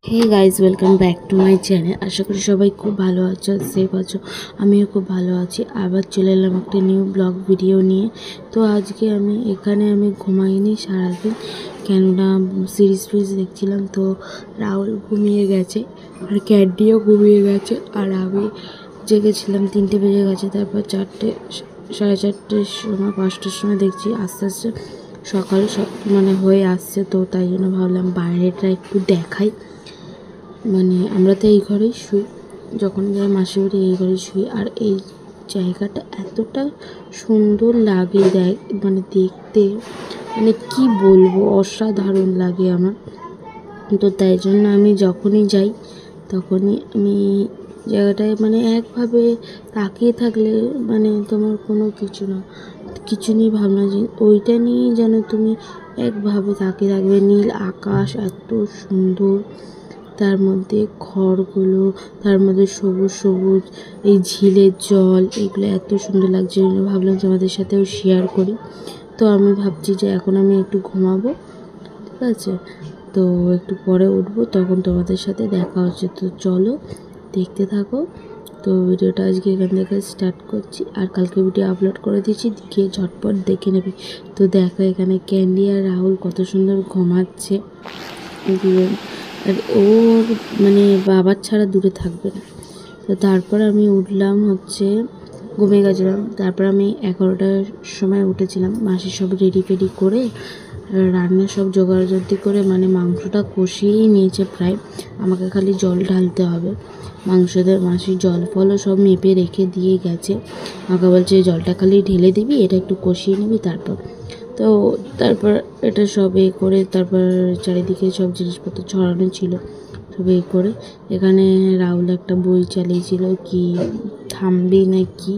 Hey guys, welcome back to my channel. আশা করি সবাই খুব ভালো আছো, সেফ আছো। আমিও খুব ভালো আছি। আবার চলে এলাম একটা নিউ ব্লগ ভিডিও নিয়ে। তো আজকে আমি ঘুমাইনি সারাদিন, কেননা সিরিজ দেখছিলাম। তো রাহুল ঘুমিয়ে গেছে আর ক্যান্ডিও ঘুমিয়ে গেছে, আর আমি জেগেছিলাম। 3টে বেজে গেছে। তারপর 4টে, 4:30টার সময়, 5টার সময় দেখছি আস্তে আস্তে সকাল হয়ে আসছে। তো তাই জন্য ভাবলাম বাইরেটা একটু দেখাই। আমরা তো এই ঘরেই শুই, যখন যাই মাসির বাড়ি এই ঘরে শুই। আর এই জায়গাটা এতটা সুন্দর লাগে, দেখতে, কি বলবো, অসাধারণ লাগে আমার। তো তাই জন্য আমি যখনই যাই তখনই আমি জায়গাটায় একভাবে তাকিয়ে থাকলে তোমার কোনো কিছু নিয়ে ভাবনা, যে ওইটা নিয়েই যেন তুমি একভাবে তাকিয়ে থাকবে। নীল আকাশ এত সুন্দর, তার মধ্যে ঘরগুলো, তার মধ্যে সবুজ সবুজ এই ঝিলের জল, এগুলো এত সুন্দর লাগছে। ভাবলাম তোমাদের সাথেও শেয়ার করি। তো আমি ভাবছি যে এখন আমি একটু ঘুমাবো, ঠিক আছে? তো একটু পরে উঠবো, তখন তোমাদের সাথে দেখা হচ্ছে। তো চলো দেখতে থাকো। তো ভিডিওটা আজকে এখান থেকে স্টার্ট করছি, আর কালকে ভিডিও আপলোড করে দিয়েছি, গিয়ে ঝটপট দেখে নেবে। তো দেখো এখানে ক্যান্ডি আর রাহুল কত সুন্দর ঘুমাচ্ছে, আর ওর বাবার ছাড়া দূরে থাকবে না। তো তারপর আমি উঠলাম, ঘুমিয়ে গেছিলাম। তারপর আমি 11টার সময় উঠেছিলাম। মাসি সব রেডি ফেডি করে, রান্নার সব জোগাড়জাতি করে, মাংসটা কষিয়েই নিয়েছে প্রায়। আমাকে খালি জল ঢালতে হবে। মাসি জল ফলও সব মেপে রেখে দিয়ে গেছে। আমাকে বলছে জলটা খালি ঢেলে দিবি, এটা একটু কষিয়ে নিবি তারপর। তো তারপর এটা সব করে, তারপর চারিদিকে সব জিনিসপত্র ছড়ানো ছিল, সব করে। এখানে রাহুল একটা বই চালিয়েছিল, কি থামবি না কি,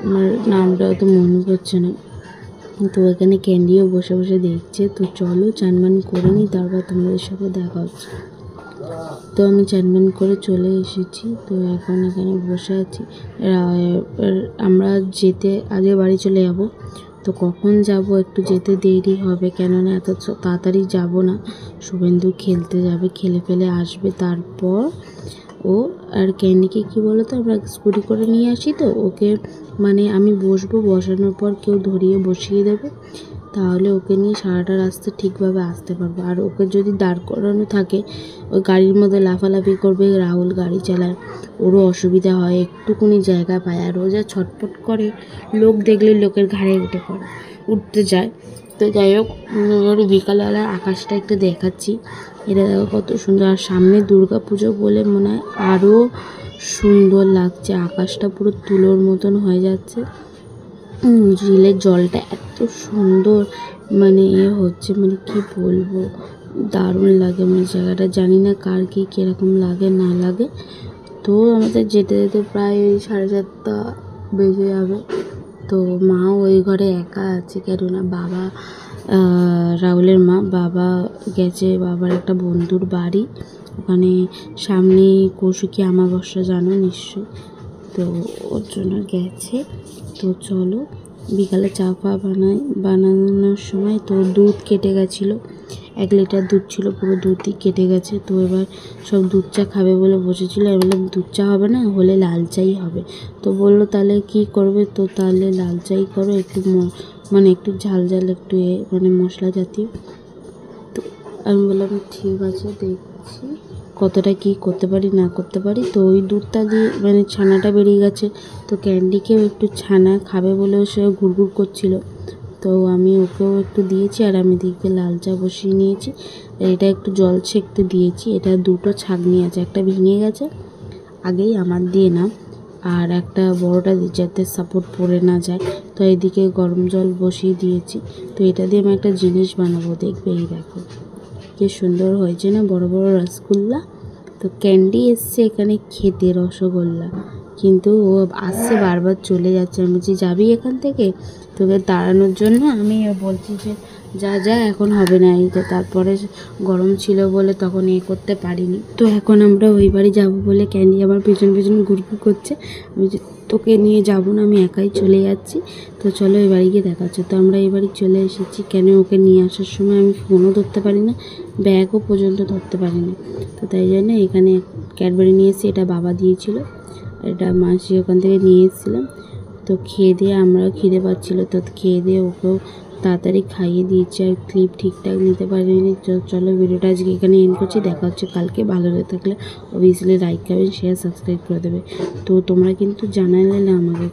আমার নামটা তো মনে পড়ছে না। তো এখানে ক্যান্ডিও বসে বসে দেখছে। তো চলো চানবান করে নিই, তারপর তোমাদের সাথে দেখা হচ্ছে। তো আমি চানবান করে চলে এসেছি। তো এখন এখানে বসে আছি। আমরা যেতে আগে বাড়ি চলে যাব। তো কখন যাব, একটু যেতে দেরি হবে, কেননা এত তাড়াতাড়ি যাব না। শুভেন্দু খেলতে যাবে, খেলে ফেলে আসবে। তারপর ও আর ক্যান্ডিকে কী বলো তো, আমরা স্কুটি করে নিয়ে আসি। তো ওকে আমি বসবো, বসানোর পর কেউ ধরিয়ে বসিয়ে দেবে, তাহলে ওকে নিয়ে সারাটা রাস্তা ঠিকভাবে আসতে পারবো। আর ওকে যদি দাঁড় করানো থাকে, ওই গাড়ির মধ্যে লাফালাফি করবে। রাহুল গাড়ি চালায়, ওরও অসুবিধা হয়, একটুকুনি জায়গা পায়। আর ও যা ছটফট করে, লোক দেখলে লোকের ঘাড়ে উঠতে যায়। তো যাই হোক, ওর বিকালবেলা আকাশটা একটু দেখাচ্ছি। এটা দেখো কত সুন্দর। আর সামনে দুর্গা পুজো বলে মনে হয় আরও সুন্দর লাগছে। আকাশটা পুরো তুলোর মতন হয়ে যাচ্ছে। ঝিলের জলটা এত সুন্দর হচ্ছে, কি বলবো, দারুণ লাগে। জায়গাটা জানি না কার কীরকম লাগে না লাগে। তো আমাদের যেতে যেতে প্রায় ওই 4:30 বেজে যাবে। তো মা ওই ঘরে একা আছে, কেননা বাবা, রাহুলের বাবা গেছে বাবার একটা বন্ধুর বাড়ি, ওখানে সামনেই কৌশিকী অমাবস্যা, জানো নিশ্চয়ই। তো ওর জন্য গেছে। তো চলো, বিকালে চা বানানোর সময় তো দুধ কেটে গেছিলো। 1 লিটার দুধ ছিল, পুরো দুধই কেটে গেছে। তো এবার সব দুধ চা খাবে বলে বসেছিলো। আমি বললাম দুধ চা হবে না, হলে লাল চাই হবে। তো বললো তাহলে কী করবে? তো তাহলে লাল চাই করো, একটু একটু ঝাল ঝাল, একটু মশলা জাতীয়। তো আমি বললাম ঠিক আছে, দেখছি কতটা কী করতে পারি না করতে পারি। তো ওই দুধটা দিয়ে ছানাটা বেরিয়ে গেছে। তো ক্যান্ডিকেও একটু ছানা খাবে বলেও সে ঘুরঘুর করছিল। তো আমি ওকেও একটু দিয়েছি, আর আমি দিকে লাল চা বসিয়ে নিয়েছি। এটা একটু জল ছেঁকতে দিয়েছি। এটা 2টো ছাঁকনি আছে, একটা ভেঙে গেছে আগেই আমার দিয়ে না, আর একটা বড়টা যাতে সাপোর্ট পড়ে না যায়। তো এইদিকে গরম জল বসিয়ে দিয়েছি। তো এটা দিয়ে আমি একটা জিনিস বানাবো, দেখবে। এই দেখো কি সুন্দর হয়েছে না, বড় বড় রসগোল্লা। তো ক্যান্ডি এসছে এখানে খেতে রসগোল্লা, কিন্তু ও আসছে বারবার চলে যাচ্ছে। আমি বলছি যাবি এখান থেকে, তোকে তাড়ানোর জন্য আমি বলছি যে যা যা এখন হবে না, এই তো তারপরে গরম ছিল বলে তখন করতে পারিনি। তো এখন আমরা ওই বাড়ি যাবো বলে ক্যান্ডি আমার পেছন পেছন ঘুরঘুর করছে। আমি তোকে নিয়ে যাব না, আমি একাই চলে যাচ্ছি। তো চলো এই বাড়ি গিয়ে দেখা হচ্ছে। তো আমরা এই বাড়ি চলে এসেছি। কেন ওকে নিয়ে আসার সময় আমি ফোনও ধরতে পারি না, ব্যাগও পর্যন্ত ধরতে পারি না। তো তাই জন্য এখানে ক্যাডবেরি নিয়ে এসেছি, এটা বাবা দিয়েছিল, এটা মাসি ওখান থেকে নিয়ে এসেছিলাম। তো খেয়ে দিয়ে আমরাও খিদে পাচ্ছিলো, তো খেয়ে দিয়ে ওকেও তাড়াতাড়ি খাইয়ে দিয়েছি। আর ক্লিপ ঠিকঠাক নিতে পারিনি। চলো ভিডিওটা আজকে এখানে এন্ড করছি। দেখা হচ্ছে কালকে। ভালো লেগে থাকলে অবভিয়াসলি লাইক করবেন, শেয়ার, সাবস্ক্রাইব করে দেবে। তো তোমরা কিন্তু জানালে না আমাকে।